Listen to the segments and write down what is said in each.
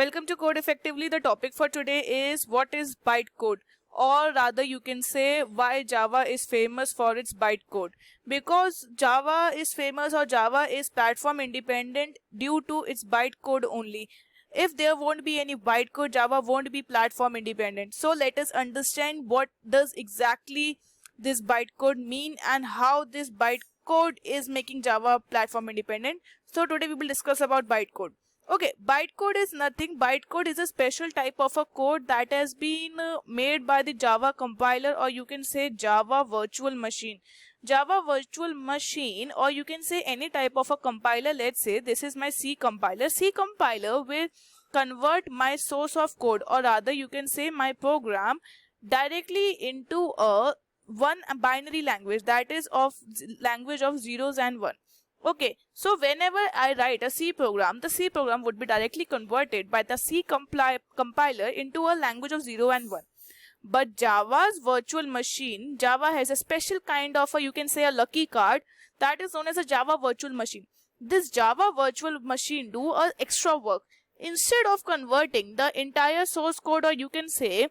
Welcome to Code Effectively. The topic for today is what is bytecode, or rather you can say why Java is famous for its bytecode. Because Java is famous or Java is platform independent due to its bytecode only. If there won't be any bytecode, Java won't be platform independent. So let us understand what does exactly this bytecode mean and how this bytecode is making Java platform independent. So today we will discuss about bytecode. Okay, bytecode is nothing. Bytecode is a special type of a code that has been made by the Java compiler, or you can say Java virtual machine. Java virtual machine, or you can say any type of a compiler. Let's say this is my C compiler. C compiler will convert my source of code, or rather you can say my program, directly into a one binary language, that is of language of zeros and one. Okay, so whenever I write a C program, the C program would be directly converted by the C compiler into a language of 0 and 1. But Java's virtual machine, Java has a special kind of you can say a lucky card, that is known as a Java virtual machine. This Java virtual machine do a extra work. Instead of converting the entire source code, or you can say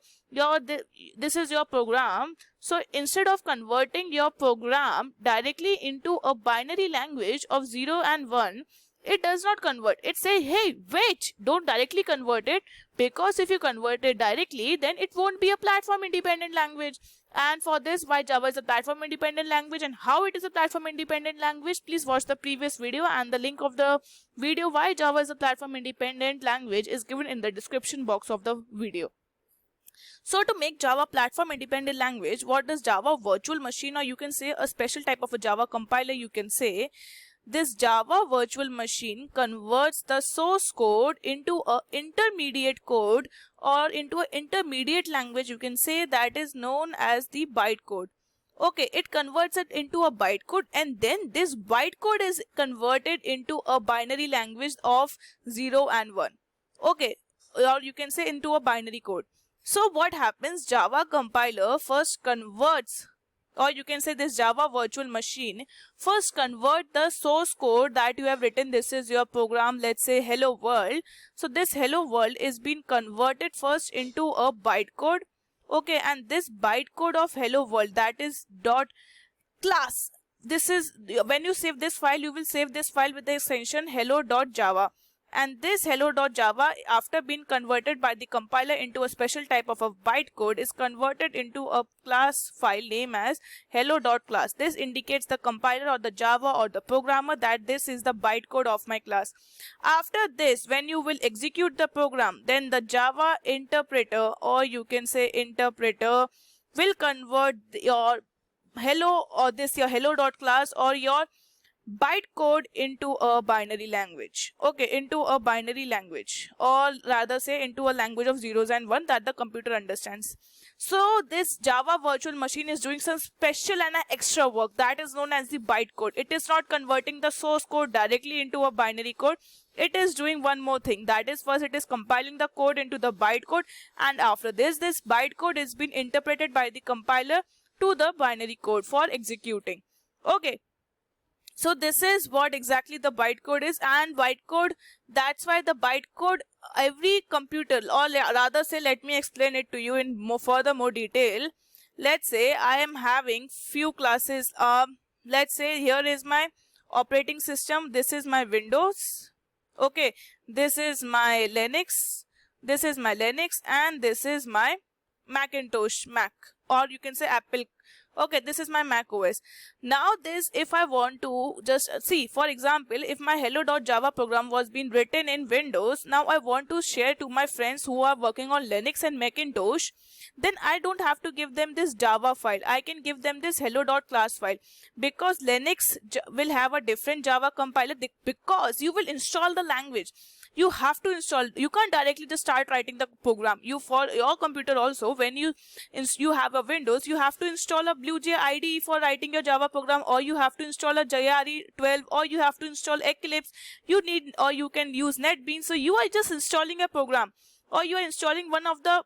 this is your program, so instead of converting your program directly into a binary language of 0 and 1, it does not convert. It say, hey, wait, don't directly convert it, because if you convert it directly, then it won't be a platform independent language. And for this, why Java is a platform independent language and how it is a platform independent language, please watch the previous video, and the link of the video why Java is a platform independent language is given in the description box of the video. So to make Java platform independent language, what does Java virtual machine, or you can say a special type of a Java compiler, you can say, this Java virtual machine converts the source code into a intermediate code, or into an intermediate language, you can say, that is known as the bytecode. Okay, it converts it into a bytecode, and then this bytecode is converted into a binary language of 0 and 1. Okay, or you can say into a binary code. So what happens, Java compiler first converts, or you can say this Java virtual machine first convert the source code that you have written. This is your program, let's say hello world. So this hello world is being converted first into a bytecode. Okay, and this bytecode of hello world, that is dot class. This is, when you save this file, you will save this file with the extension hello.java. And this hello.java, after being converted by the compiler into a special type of a bytecode, is converted into a class file name as hello.class. This indicates the compiler or the Java or the programmer that this is the bytecode of my class. After this, when you will execute the program, then the Java interpreter, or you can say interpreter, will convert your hello, or this your hello.class or your bytecode into a binary language. Okay, into a binary language, or rather say into a language of zeros and one that the computer understands. So this Java virtual machine is doing some special and extra work that is known as the bytecode. It is not converting the source code directly into a binary code. It is doing one more thing, that is, first it is compiling the code into the bytecode, and after this bytecode is being interpreted by the compiler to the binary code for executing. Okay, so this is what exactly the bytecode is. And bytecode, that's why the bytecode, every computer, or rather say, let me explain it to you in more detail. Let's say I am having few classes. Let's say here is my operating system, this is my Windows. Okay, this is my Linux, this is my Linux, and this is my Macintosh, Mac, or you can say Apple. Okay, this is my Mac OS. Now this, if I want to just see, for example, if my hello.java program was being written in Windows, now I want to share to my friends who are working on Linux and Macintosh, then I don't have to give them this Java file. I can give them this hello.class file, because Linux will have a different Java compiler, because you will install the language. You have to install, you can't directly just start writing the program. You, for your computer also, when you have a Windows, you have to install a BlueJ IDE for writing your Java program, or you have to install a JRE 12, or you have to install Eclipse. You need, or you can use NetBeans. So you are just installing a program, or you are installing one of the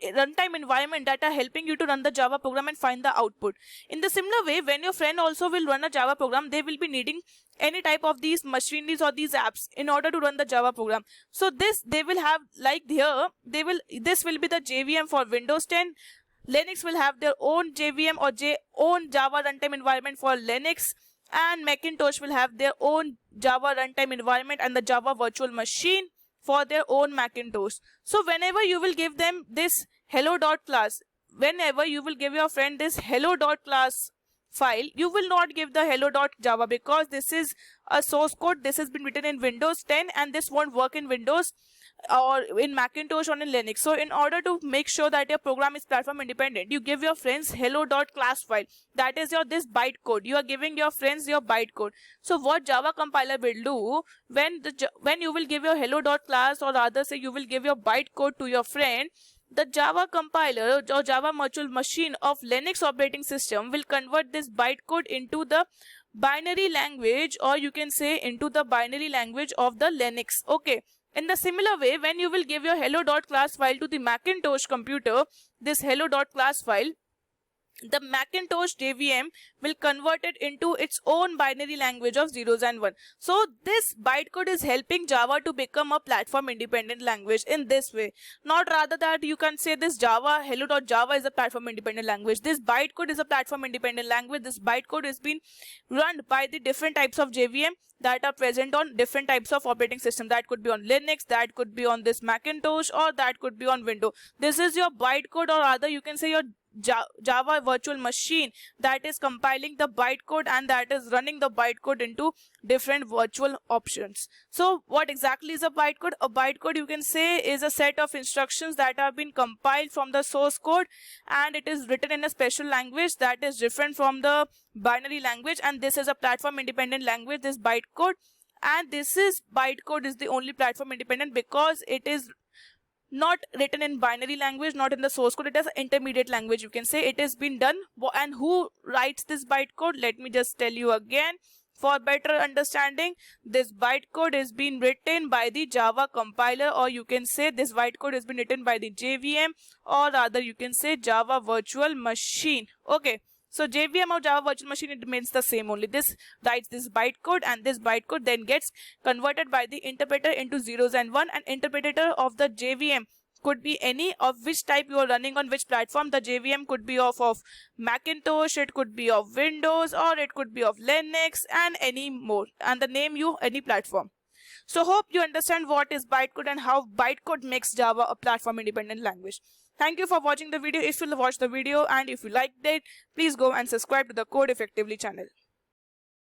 runtime environment that are helping you to run the Java program and find the output. In the similar way, when your friend also will run a Java program, they will be needing any type of these machineries or these apps in order to run the Java program. So this they will have, like here, this will be the JVM for Windows 10. Linux will have their own JVM or own Java runtime environment for Linux, and Macintosh will have their own Java runtime environment and the Java virtual machine for their own Macintosh. So whenever you will give them this hello.class, whenever you will give your friend this hello.class file, you will not give the hello.java, because this is a source code. This has been written in Windows 10 and this won't work in Windows or in Macintosh or in Linux. So in order to make sure that your program is platform independent, you give your friends hello.class file. That is your this bytecode. You are giving your friends your bytecode. So what Java compiler will do, when you will give your hello.class, or rather say you will give your bytecode to your friend, the Java compiler or Java virtual machine of Linux operating system will convert this bytecode into the binary language, or you can say into the binary language of the Linux. Okay. In the similar way, when you will give your hello.class file to the Macintosh computer, this hello.class file, the Macintosh JVM will convert it into its own binary language of zeros and one. So this bytecode is helping Java to become a platform independent language in this way. Not rather that you can say this Java, hello.java is a platform independent language. This bytecode is a platform independent language. This bytecode is being run by the different types of JVM that are present on different types of operating system. That could be on Linux, that could be on this Macintosh, or that could be on Windows. This is your bytecode, or rather you can say your Java virtual machine that is compiling the bytecode and that is running the bytecode into different virtual options. So what exactly is a bytecode? A bytecode, you can say, is a set of instructions that have been compiled from the source code, and it is written in a special language that is different from the binary language, and this is a platform independent language, this bytecode. And this is bytecode is the only platform independent because it is not written in binary language, not in the source code. It is intermediate language, you can say. It has been done. And who writes this bytecode? Let me just tell you again for better understanding. This bytecode is being written by the Java compiler, or you can say this bytecode has been written by the JVM, or rather you can say Java virtual machine. Okay. So JVM or Java virtual machine, it remains the same only. This writes this bytecode, and this bytecode then gets converted by the interpreter into zeros and one. And interpreter of the JVM could be any of which type you are running on which platform. The JVM could be of Macintosh, it could be of Windows, or it could be of Linux, and any more. And the name you any platform. So hope you understand what is bytecode and how bytecode makes Java a platform independent language. Thank you for watching the video. If you watched the video and if you liked it, please go and subscribe to the Code Effectively channel.